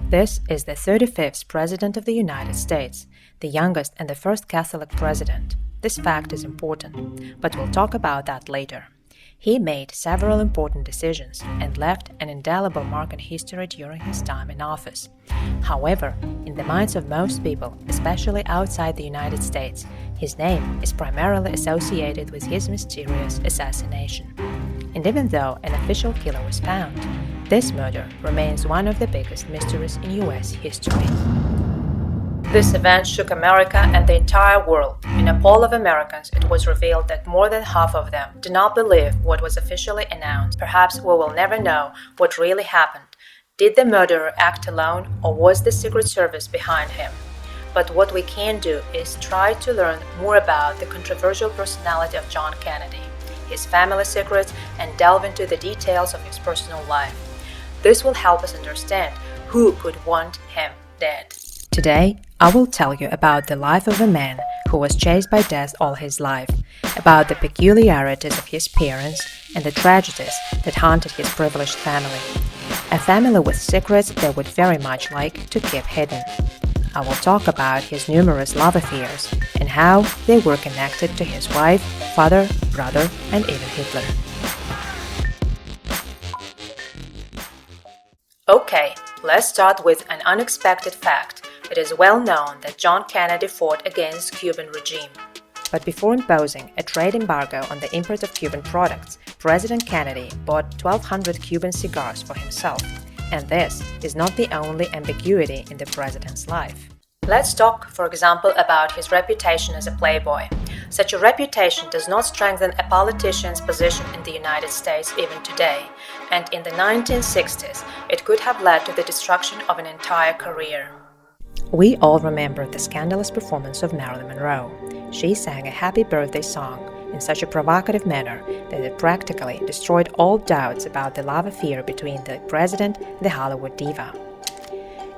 This is the 35th President of the United States, the youngest and the first Catholic president. This fact is important, but we'll talk about that later. He made several important decisions and left an indelible mark in history during his time in office. However, in the minds of most people, especially outside the United States, his name is primarily associated with his mysterious assassination. And even though an official killer was found, this murder remains one of the biggest mysteries in US history. This event shook America and the entire world. In a poll of Americans, it was revealed that more than half of them did not believe what was officially announced. Perhaps we will never know what really happened. Did the murderer act alone, or was the Secret Service behind him? But what we can do is try to learn more about the controversial personality of John Kennedy, his family secrets, and delve into the details of his personal life. This will help us understand who could want him dead. Today, I will tell you about the life of a man who was chased by death all his life, about the peculiarities of his parents and the tragedies that haunted his privileged family. A family with secrets they would very much like to keep hidden. I will talk about his numerous love affairs and how they were connected to his wife, father, brother, and even Hitler. Okay, let's start with an unexpected fact. It is well known that John Kennedy fought against the Cuban regime. But before imposing a trade embargo on the import of Cuban products, President Kennedy bought 1,200 Cuban cigars for himself. And this is not the only ambiguity in the president's life. Let's talk, for example, about his reputation as a playboy. Such a reputation does not strengthen a politician's position in the United States even today, and in the 1960s, it could have led to the destruction of an entire career. We all remember the scandalous performance of Marilyn Monroe. She sang a happy birthday song in such a provocative manner that it practically destroyed all doubts about the love affair between the president and the Hollywood diva.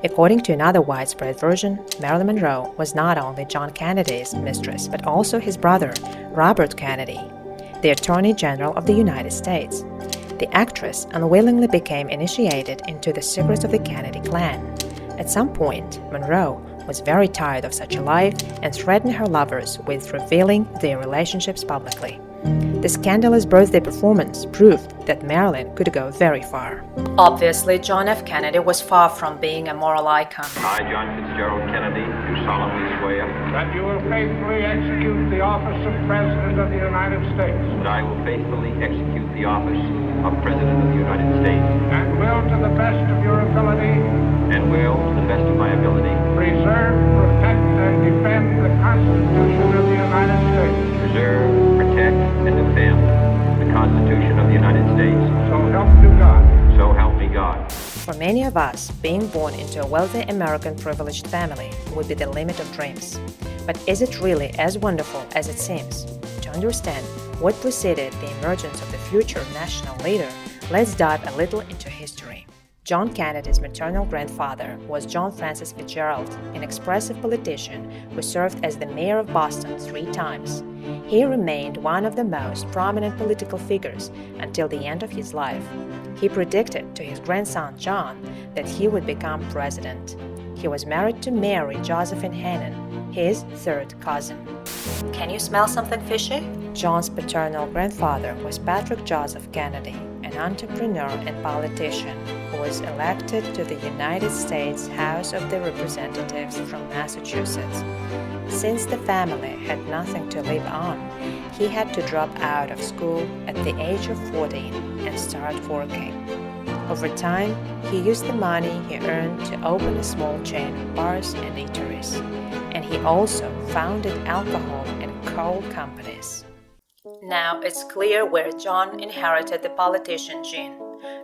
According to another widespread version, Marilyn Monroe was not only John Kennedy's mistress, but also his brother, Robert Kennedy, the Attorney General of the United States. The actress unwillingly became initiated into the secrets of the Kennedy clan. At some point, Monroe was very tired of such a life and threatened her lovers with revealing their relationships publicly. The scandalous birthday performance proved that Marilyn could go very far. Obviously, John F. Kennedy was far from being a moral icon. I, John Fitzgerald Kennedy, do solemnly swear that you will faithfully execute the office of President of the United States. that I will faithfully execute the office of President of the United States And will, to the best of your ability, and will, to the best of my ability, preserve, protect, and defend the Constitution of the United States. preserve, protect, and defend the Constitution of the United States. So help you God. So help me God. For many of us, being born into a wealthy American privileged family would be the limit of dreams. But is it really as wonderful as it seems? To understand what preceded the emergence of the future national leader, let's dive a little into history. John Kennedy's maternal grandfather was John Francis Fitzgerald, an expressive politician who served as the mayor of Boston 3 times. He remained one of the most prominent political figures until the end of his life. He predicted to his grandson John that he would become president. He was married to Mary Josephine Hannon, his 3rd cousin. Can you smell something fishy? John's paternal grandfather was Patrick Joseph Kennedy, an entrepreneur and politician who was elected to the United States House of the Representatives from Massachusetts. Since the family had nothing to live on, he had to drop out of school at the age of 14 and start working. Over time, he used the money he earned to open a small chain of bars and eateries, and he also founded alcohol and coal companies. Now it's clear where John inherited the politician gene.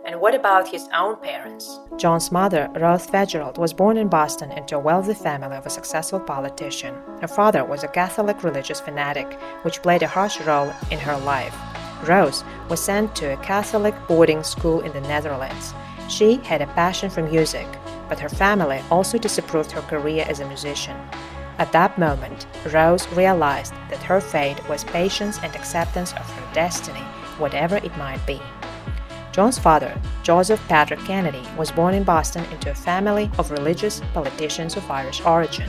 And what about his own parents? John's mother, Rose Fitzgerald, was born in Boston into a wealthy family of a successful politician. Her father was a Catholic religious fanatic, which played a harsh role in her life. Rose was sent to a Catholic boarding school in the Netherlands. She had a passion for music, but her family also disapproved her career as a musician. At that moment, Rose realized that her fate was patience and acceptance of her destiny, whatever it might be. John's father, Joseph Patrick Kennedy, was born in Boston into a family of religious politicians of Irish origin.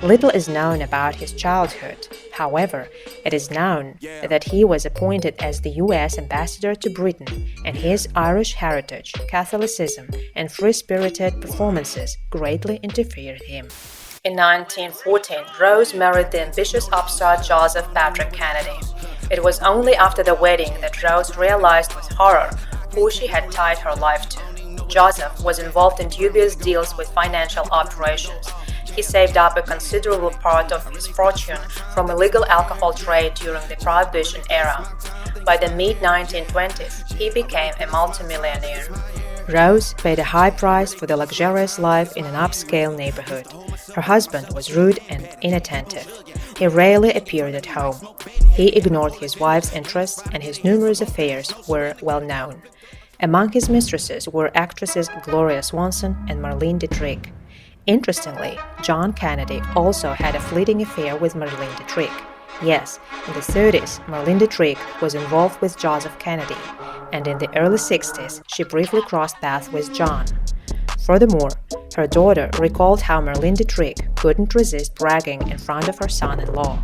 Little is known about his childhood. However, it is known that he was appointed as the U.S. ambassador to Britain, and his Irish heritage, Catholicism, and free-spirited performances greatly interfered him. In 1914, Rose married the ambitious upstart Joseph Patrick Kennedy. It was only after the wedding that Rose realized with horror who she had tied her life to. Joseph was involved in dubious deals with financial operations. He saved up a considerable part of his fortune from illegal alcohol trade during the Prohibition era. By the mid-1920s, he became a multimillionaire. Rose paid a high price for the luxurious life in an upscale neighborhood. Her husband was rude and inattentive. He rarely appeared at home. He ignored his wife's interests, and his numerous affairs were well known. Among his mistresses were actresses Gloria Swanson and Marlene Dietrich. Interestingly, John Kennedy also had a fleeting affair with Marlene Dietrich. Yes, in the 30s, Marlene Dietrich was involved with Joseph Kennedy, and in the early 60s, she briefly crossed paths with John. Furthermore, her daughter recalled how Marlene Dietrich couldn't resist bragging in front of her son-in-law.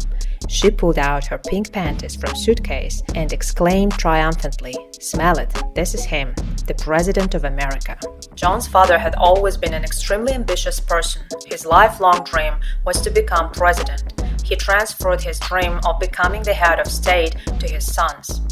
She pulled out her pink panties from a suitcase and exclaimed triumphantly, "Smell it, this is him, the President of America." John's father had always been an extremely ambitious person. His lifelong dream was to become president. He transferred his dream of becoming the head of state to his sons.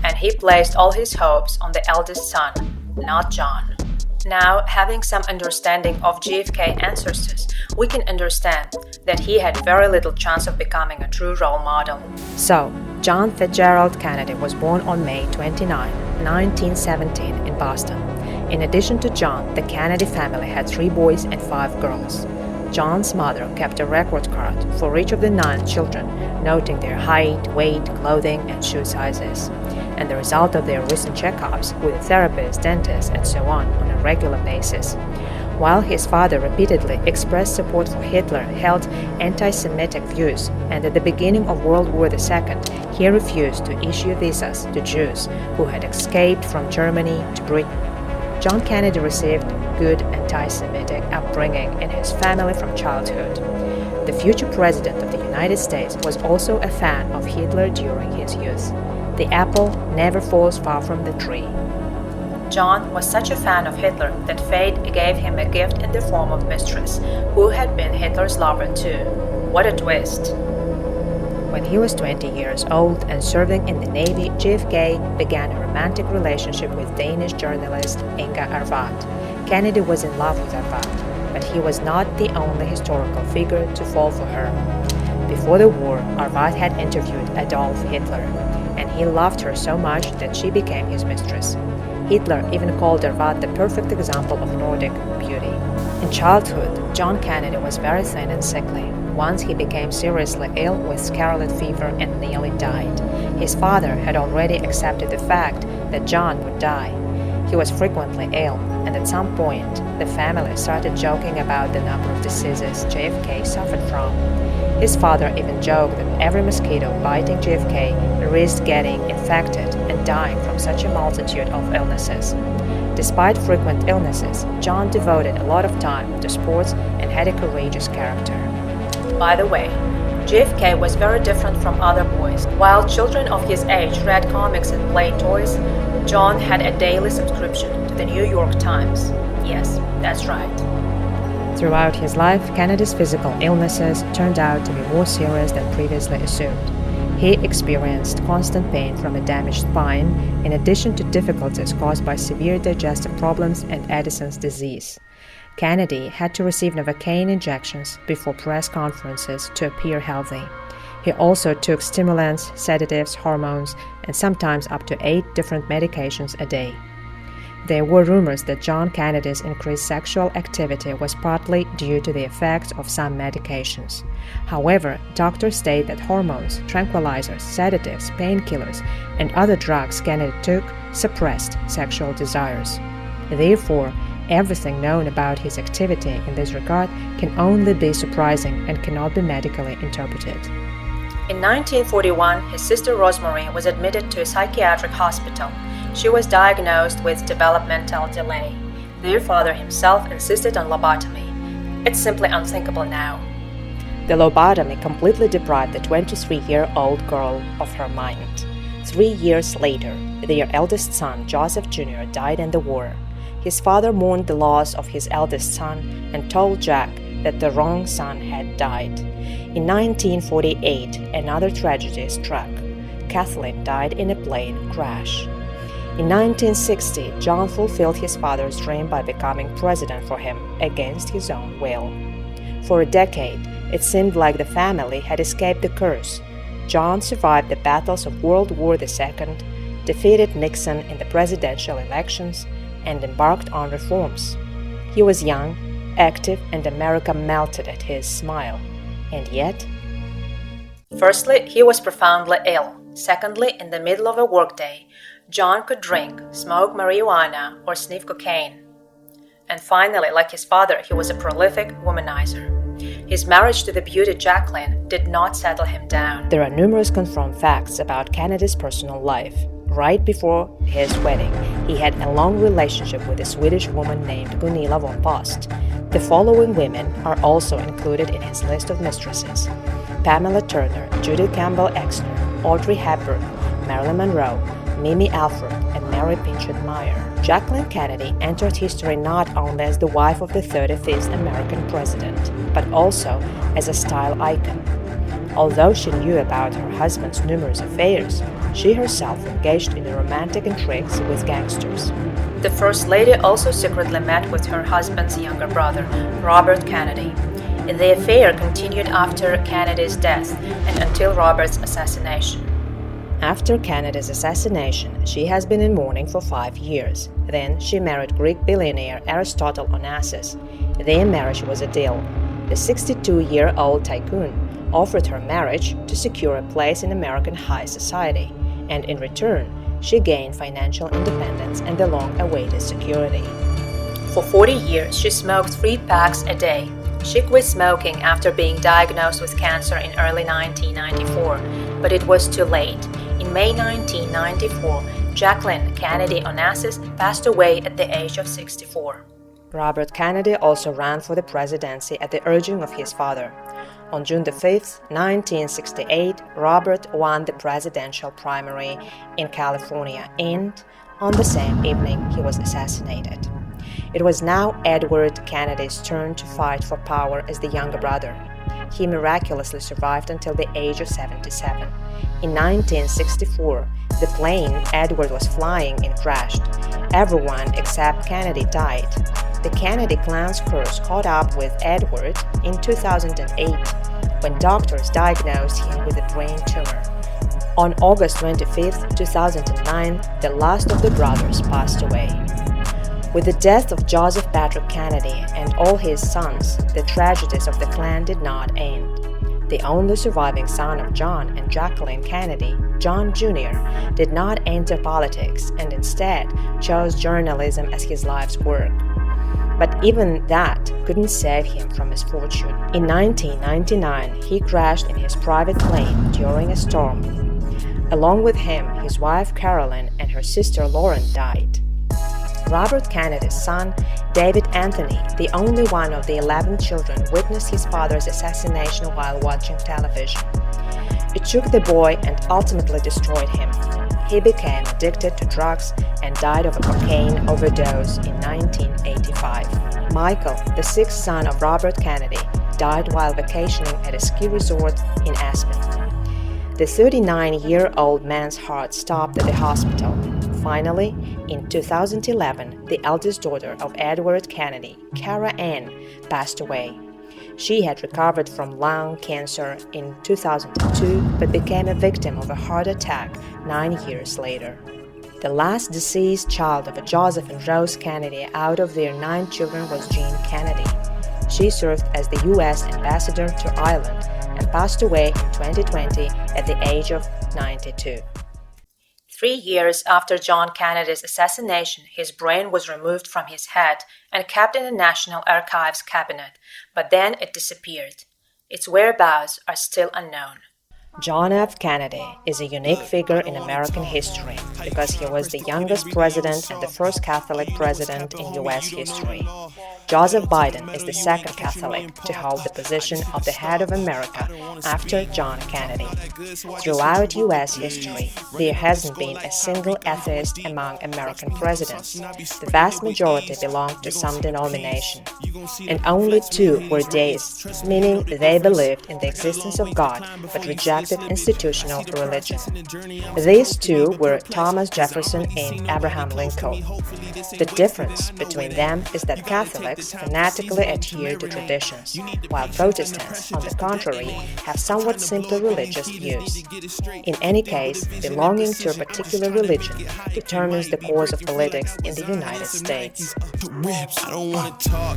And he placed all his hopes on the eldest son, not John. Now, having some understanding of JFK's ancestors, we can understand that he had very little chance of becoming a true role model. So, John Fitzgerald Kennedy was born on May 29, 1917 in Boston. In addition to John, the Kennedy family had 3 boys and 5 girls. John's mother kept a record card for each of the 9 children, noting their height, weight, clothing, and shoe sizes, and the result of their recent checkups with a therapist, dentist, and so on a regular basis. While his father repeatedly expressed support for Hitler, held anti-Semitic views, and at the beginning of World War II, he refused to issue visas to Jews who had escaped from Germany to Britain. John Kennedy received good anti-Semitic upbringing in his family from childhood. The future president of the United States was also a fan of Hitler during his youth. The apple never falls far from the tree. John was such a fan of Hitler that fate gave him a gift in the form of mistress, who had been Hitler's lover too. What a twist! When he was 20 years old and serving in the Navy, JFK began a romantic relationship with Danish journalist Inga Arvad. Kennedy was in love with Arvad, but he was not the only historical figure to fall for her. Before the war, Arvad had interviewed Adolf Hitler, and he loved her so much that she became his mistress. Hitler even called Arvad the perfect example of Nordic beauty. In childhood, John Kennedy was very thin and sickly. Once he became seriously ill with scarlet fever and nearly died. His father had already accepted the fact that John would die. He was frequently ill, and at some point, the family started joking about the number of diseases JFK suffered from. His father even joked that every mosquito biting JFK risked getting infected and dying from such a multitude of illnesses. Despite frequent illnesses, John devoted a lot of time to sports and had a courageous character. By the way, JFK was very different from other boys. While children of his age read comics and played toys, John had a daily subscription to the New York Times. Yes, that's right. Throughout his life, Kennedy's physical illnesses turned out to be more serious than previously assumed. He experienced constant pain from a damaged spine, in addition to difficulties caused by severe digestive problems and Addison's disease. Kennedy had to receive Novocaine injections before press conferences to appear healthy. He also took stimulants, sedatives, hormones, and sometimes up to 8 different medications a day. There were rumors that John Kennedy's increased sexual activity was partly due to the effects of some medications. However, doctors state that hormones, tranquilizers, sedatives, painkillers, and other drugs Kennedy took suppressed sexual desires. Therefore, everything known about his activity in this regard can only be surprising and cannot be medically interpreted. In 1941, his sister Rosemary was admitted to a psychiatric hospital. She was diagnosed with developmental delay. Their father himself insisted on lobotomy. It's simply unthinkable now. The lobotomy completely deprived the 23-year-old girl of her mind. 3 years later, their eldest son, Joseph Jr., died in the war. His father mourned the loss of his eldest son and told Jack that the wrong son had died. In 1948, another tragedy struck. Kathleen died in a plane crash. In 1960, John fulfilled his father's dream by becoming president for him against his own will. For a decade, it seemed like the family had escaped the curse. John survived the battles of World War II, defeated Nixon in the presidential elections, and embarked on reforms. He was young, active, and America melted at his smile. And yet? Firstly, he was profoundly ill. Secondly, in the middle of a workday, John could drink, smoke marijuana, or sniff cocaine. And finally, like his father, he was a prolific womanizer. His marriage to the beauty Jacqueline did not settle him down. There are numerous confirmed facts about Kennedy's personal life. Right before his wedding, he had a long relationship with a Swedish woman named Gunilla von Post. The following women are also included in his list of mistresses: Pamela Turner, Judy Campbell Exner, Audrey Hepburn, Marilyn Monroe, Mimi Alford, and Mary Pichot Meyer. Jacqueline Kennedy entered history not only as the wife of the 35th American president, but also as a style icon. Although she knew about her husband's numerous affairs, she herself engaged in romantic intrigues with gangsters. The First Lady also secretly met with her husband's younger brother, Robert Kennedy. The affair continued after Kennedy's death and until Robert's assassination. After Kennedy's assassination, she has been in mourning for 5 years. Then she married Greek billionaire Aristotle Onassis. Their marriage was a deal. The 62-year-old tycoon offered her marriage to secure a place in American high society, and in return, she gained financial independence and the long-awaited security. For 40 years, she smoked 3 packs a day. She quit smoking after being diagnosed with cancer in early 1994, but it was too late. In May 1994, Jacqueline Kennedy Onassis passed away at the age of 64. Robert Kennedy also ran for the presidency at the urging of his father. On June 5, 1968, Robert won the presidential primary in California, and on the same evening, he was assassinated. It was now Edward Kennedy's turn to fight for power as the younger brother. He miraculously survived until the age of 77. In 1964, the plane Edward was flying in crashed. Everyone except Kennedy died. The Kennedy clan's curse caught up with Edward in 2008 when doctors diagnosed him with a brain tumor. On August 25, 2009, the last of the brothers passed away. With the death of Joseph Patrick Kennedy and all his sons, the tragedies of the clan did not end. The only surviving son of John and Jacqueline Kennedy, John Jr., did not enter politics and instead chose journalism as his life's work. But even that couldn't save him from misfortune. In 1999, he crashed in his private plane during a storm. Along with him, his wife Carolyn and her sister Lauren died. Robert Kennedy's son, David Anthony, the only one of the 11 children, witnessed his father's assassination while watching television. It shook the boy and ultimately destroyed him. He became addicted to drugs and died of a cocaine overdose in 1985. Michael, the sixth son of Robert Kennedy, died while vacationing at a ski resort in Aspen. The 39-year-old man's heart stopped at the hospital. Finally, in 2011, the eldest daughter of Edward Kennedy, Cara Ann, passed away. She had recovered from lung cancer in 2002 but became a victim of a heart attack 9 years later. The last deceased child of Joseph and Rose Kennedy out of their 9 children was Jean Kennedy. She served as the U.S. ambassador to Ireland and passed away in 2020 at the age of 92. 3 years after John Kennedy's assassination, his brain was removed from his head and kept in the National Archives cabinet, but then it disappeared. Its whereabouts are still unknown. John F. Kennedy is a unique figure in American history because he was the youngest president and the first Catholic president in U.S. history. Joseph Biden is the second Catholic to hold the position of the head of America after John Kennedy. Throughout U.S. history, there hasn't been a single atheist among American presidents. The vast majority belonged to some denomination, and only two were deists, meaning they believed in the existence of God but rejected institutional religion. These two were Thomas Jefferson and Abraham Lincoln. The difference between them is that Catholics fanatically adhere to traditions, while Protestants, on the contrary, have somewhat simpler religious views. In any case, belonging to a particular religion determines the course of politics in the United States. I don't wanna talk.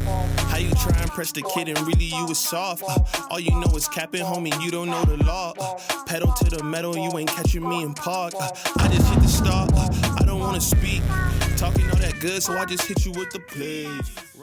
How you try and press the kid and really you was soft. All you know is capping, homie, you don't know the law. Pedal to the metal, you ain't catching me in park. I just hit the start. I don't wanna speak. Talking all that good, so I just hit you with the plays.